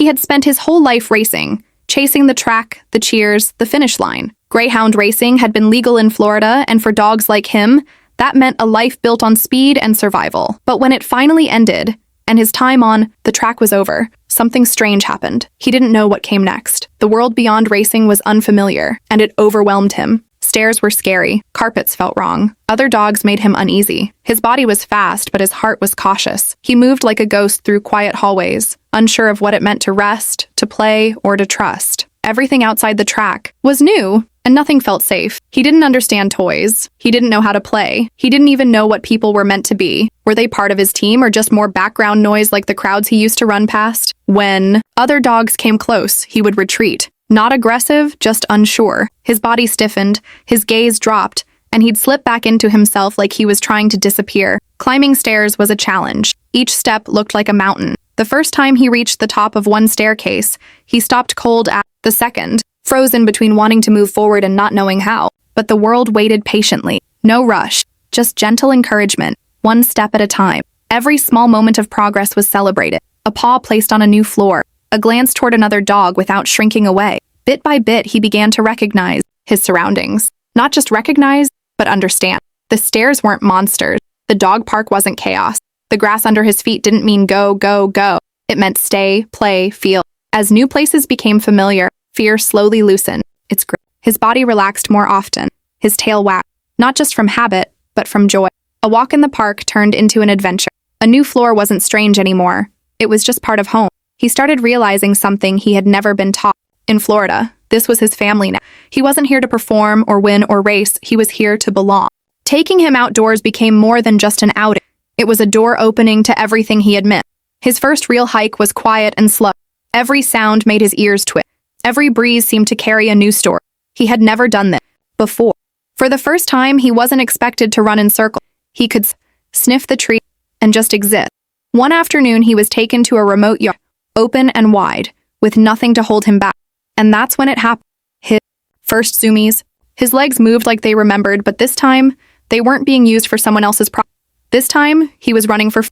had spent his whole life racing, chasing the track, the cheers, the finish line. Greyhound racing had been legal in Florida, and for dogs like him, that meant a life built on speed and survival. But when it finally ended, and his time on the track was over, something strange happened. He didn't know what came next. The world beyond racing was unfamiliar, and it overwhelmed him. Stairs were scary. Carpets felt wrong. Other dogs made him uneasy. His body was fast, but his heart was cautious. He moved like a ghost through quiet hallways, unsure of what it meant to rest, to play, or to trust. Everything outside the track was new, and nothing felt safe. He didn't understand toys. He didn't know how to play. He didn't even know what people were meant to be. Were they part of his team or just more background noise like the crowds he used to run past? When other dogs came close, he would retreat. Not aggressive, just unsure. His body stiffened, his gaze dropped, and he'd slip back into himself like he was trying to disappear. Climbing stairs was a challenge. Each step looked like a mountain. The first time he reached the top of one staircase, he stopped cold at the second, frozen between wanting to move forward and not knowing how. But the world waited patiently. No rush, just gentle encouragement, one step at a time. Every small moment of progress was celebrated. A paw placed on a new floor, a glance toward another dog without shrinking away. Bit by bit, he began to recognize his surroundings. Not just recognize, but understand. The stairs weren't monsters. The dog park wasn't chaos. The grass under his feet didn't mean go, go, go. It meant stay, play, feel. As new places became familiar, fear slowly loosened its grip. His body relaxed more often. His tail wagged, not just from habit, but from joy. A walk in the park turned into an adventure. A new floor wasn't strange anymore. It was just part of home. He started realizing something he had never been taught. In Florida, this was his family now. He wasn't here to perform or win or race. He was here to belong. Taking him outdoors became more than just an outing. It was a door opening to everything he had missed. His first real hike was quiet and slow. Every sound made his ears twitch. Every breeze seemed to carry a new story. He had never done this before. For the first time, he wasn't expected to run in circles. He could sniff the tree and just exist. One afternoon, he was taken to a remote yard, open and wide, with nothing to hold him back. And that's when it happened. His first zoomies. His legs moved like they remembered, but this time, they weren't being used for someone else's problem. This time, he was running for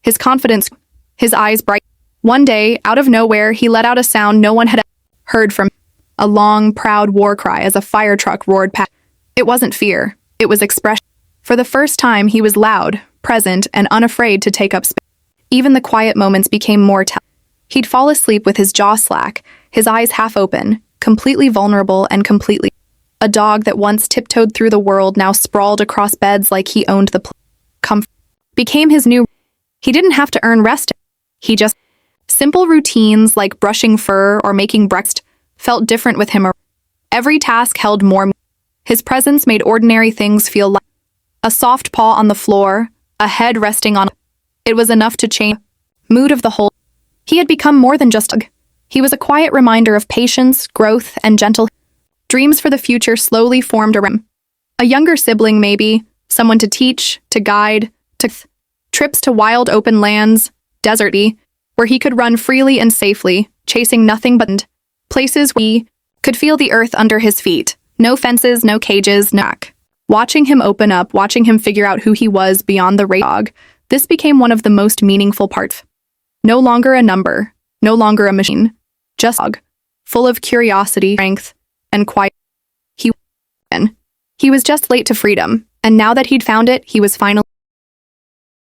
his confidence, his eyes bright. One day, out of nowhere, he let out a sound no one had heard from. A long, proud war cry as a fire truck roared past. It wasn't fear. It was expression. For the first time, he was loud, present, and unafraid to take up space. Even the quiet moments became more telling. He'd fall asleep with his jaw slack, his eyes half open, completely vulnerable and completely. A dog that once tiptoed through the world now sprawled across beds like he owned the comfort. Became his new. He didn't have to earn rest. He just. Simple routines like brushing fur or making breakfast felt different with him. Every task held more. His presence made ordinary things feel light. A soft paw on the floor, a head resting on. It was enough to change the mood of the whole. He had become more than just a. He was a quiet reminder of patience, growth, and gentle. Dreams for the future slowly formed around him. A younger sibling, maybe, someone to teach, to guide, to trips to wild open lands, deserty, where he could run freely and safely, chasing nothing but places where he could feel the earth under his feet. No fences, no cages, no back. Watching him open up, watching him figure out who he was beyond the race dog, this became one of the most meaningful parts. No longer a number, no longer a machine, just a dog, full of curiosity, strength, and quiet. He was just late to freedom, and now that he'd found it, he was finally